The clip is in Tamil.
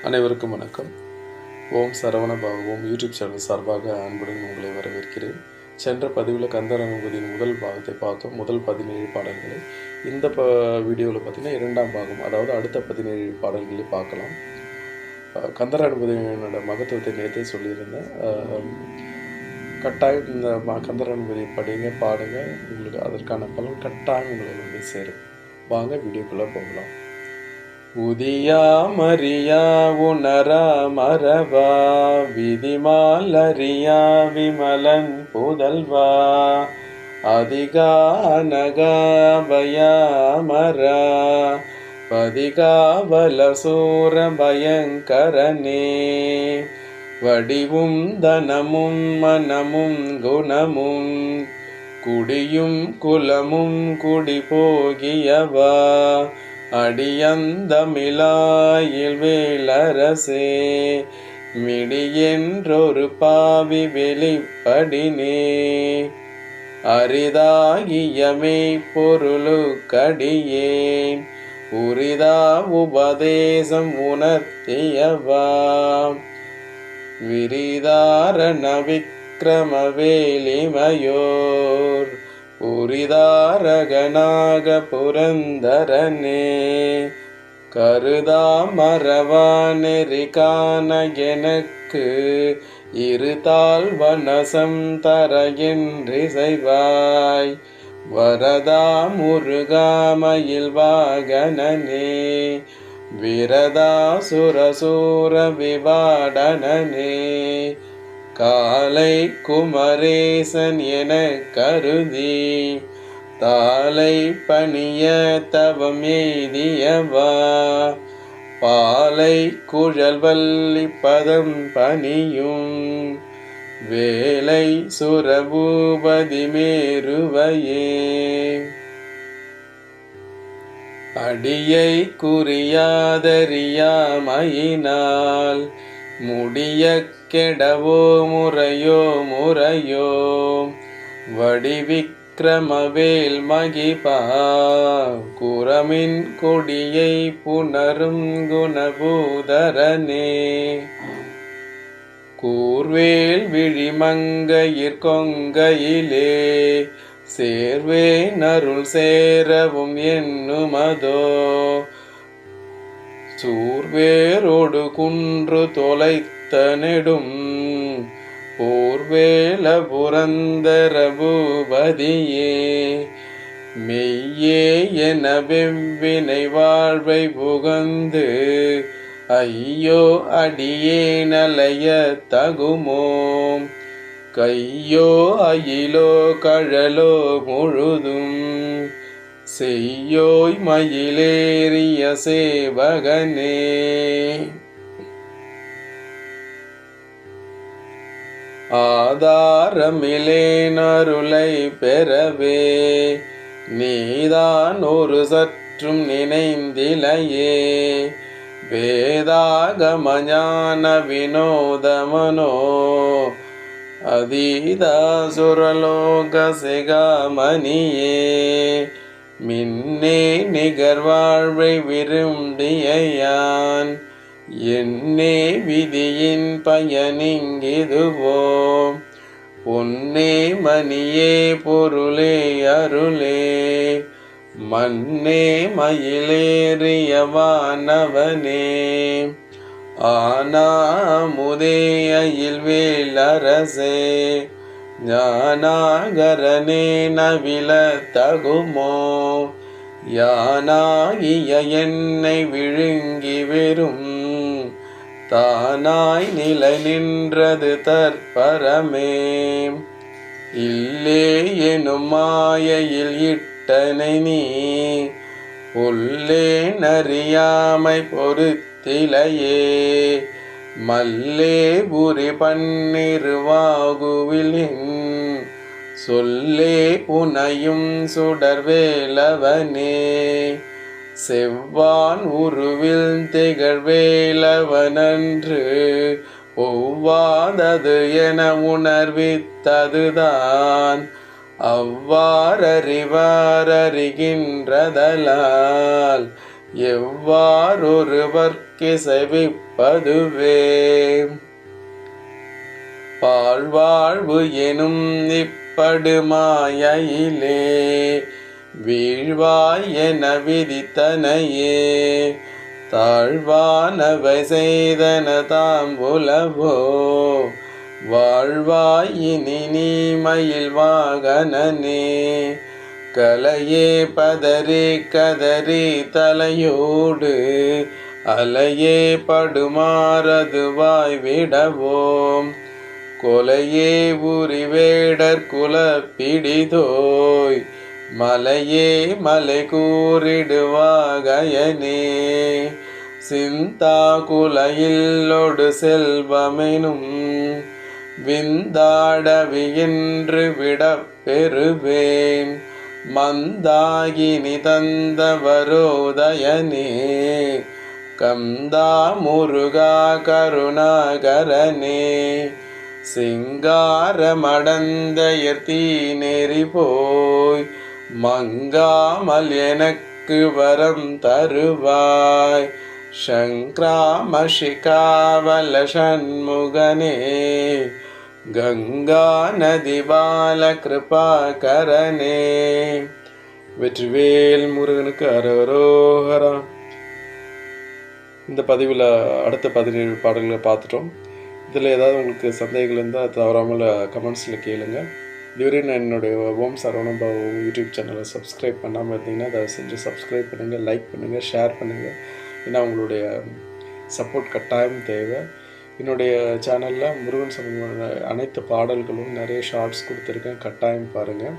அனைவருக்கும் வணக்கம். ஓம் சரவண பவ ஓம் யூடியூப் சேனல் சார்பாக அன்புடன் உங்களை வரவேற்கிறேன். சென்ற பதிவில் கந்தர் அனுபூதியின் முதல் பாகத்தை பார்த்தோம். முதல் 17 பாடல்களை இந்த வீடியோவில் பார்த்திங்கன்னா இரண்டாம் பாகம், அதாவது அடுத்த 17 பாடல்களை பார்க்கலாம். கந்தர் அனுபூதியோட மகத்துவத்தை நேற்றே சொல்லியிருந்தேன். கட்டாயம் இந்த கந்தர் அனுபூதி படிங்க, பாடுங்க, உங்களுக்கு அதற்கான பலன் கட்டாயம் உங்களை வந்து சேரும். வாங்க வீடியோக்குள்ளே போகலாம். உதியா மரியா உணரா மரவா விதிமாலரியா விமலன் புதல்வா அதிகா நகாபயா மரா பதிகாவல சூர பயங்கரனே வடிவும் தனமும் மனமும் குணமும் குடியும் குலமும் குடி போகியவா அடியந்தமிழாயில் வேலரசே மிடியென்றொரு பாவி வெளிப்படினே அரிதாகியமே பொருளுக்கடியேன் உரிதா உபதேசம் உணர்த்தியவா விரிதாரண விக்ரம வேலிமையோர் உரிதாரகனாக புரந்தரனே கருதா மரவா நெறிகான எனக்கு இருதால் வனசம் தர என்றிசைவாய் வரதா முருகாமயில் வாகனனே விரதா சுரசூர விவாடனே காலை குமரேசன் என கருதி தாலை பணிய தவம் எய்தியவா பாலை குழல்வல்லி பதம் பணியும் வேலை சுரபூபதி மேருவையே அடியை குறியாதறியாமையினால் முடிய கெடவோ முறையோ வடிவிக்ரமவேல் மகிபா குரமின் கொடியை புணரும் குணபூதரனே கூர்வேல் விழிமங்கையிற் கொங்கையிலே சேர்வே நருள் சேரவும் எண்ணுமதோ சூர்வேரோடு குன்று தொலைத்த நெடும் போர்வேல புரந்தர பூபதியே மெய்யே என வெவ்வினை வாழ்வை புகந்து ஐயோ அடியே நலைய தகுமோ கையோ அயிலோ கழலோ முழுதும் செய்யோய் மயிலேறிய சேவகனே ஆதாரமிலேனருளை பெறவே நீதான் ஒரு சற்றும் நினைந்திலையே வேதாகமஞான வினோதமனோ அதீதா சுரலோக சிகாமணியே மின்னே நிகர் வாழ்வை விரும்பியான் என்னே விதியின் பயனிங்கிதுவோ பொன்னே மணியே பொருளே அருளே மன்னே மயிலேறியவானவனே ஆனாமுதே அயில் வேலரசே ஞானாகரனே நவில தகுமோ யானாகிய என்னை விழுங்கி வெறும் தானாய் நிலை நின்றது தற்பரமே இல்லே எனும் மாயையில் இட்டனை நீ உள்ளே நறியாமை பொறுத்திலையே மல்லே புரி பன்னிருவாகுவிலின் சொல்லே புனையும் சுடர்வேலவனே செவ்வான் உருவில் திகழ்வேலவனன்று ஒவ்வாதது என உணர்வித்ததுதான் அவ்வாறறிவாரறிகின்றதலால் எவ்வாறொருவர்க்கு செய்விப்பதுவே. பாழ்வாழ்வு எனும் இப்படுமாயிலே வீழ்வாய் என விதித்தனையே தாழ்வானவை செய்தன தாம்புலவோ வாழ்வாய் இனி நீ மயில் வாகனனே கலையே பதறி கதறி தலையோடு அலையே படுமாறதுவாய் விடவோம் கொலையே உரிவேடர் குலப்பிடிதோய் மலையே மலை கூறிடுவாகயனே சிந்தா குலையில்லொடு செல்வமெனும் விந்தாடவியென்று விடப் பெறுவேன் மந்தாகினி தந்தவரோதயனே கந்தா முருகா கருணாகரனே சிங்காரமடந்தயர்த்தீ நெறி போய் மங்காமல் எனக்கு வரம் தருவாய் சங்கிராமஷிகாவல சண்முகனே கங்கா நதி பால கிருபாகரனே. வெற்றிவேல் முருகனுக்கு அரகரோகரா. இந்த பதிவில் அடுத்த 17 பாடல்களை பார்த்துட்டோம். இதில் ஏதாவது உங்களுக்கு சந்தேகங்கள் இருந்தால் தவறாமல் கமெண்ட்ஸில் கேளுங்க. இதுவரை நான் என்னுடைய ஓம் சரவணன் பாபு யூடியூப் சேனலை சப்ஸ்கிரைப் பண்ணாமல் இருந்தீங்கன்னா அதை செஞ்சு சப்ஸ்கிரைப் பண்ணுங்கள், லைக் பண்ணுங்கள், ஷேர் பண்ணுங்கள். ஏன்னா உங்களுடைய சப்போர்ட் கட்டாயம் தேவை. என்னுடைய சேனலில் முருகன் சம்பந்தமான அனைத்து பாடல்களும் நிறைய ஷார்ட்ஸ் கொடுத்துருக்கேன், கட்டாயம் பாருங்கள்.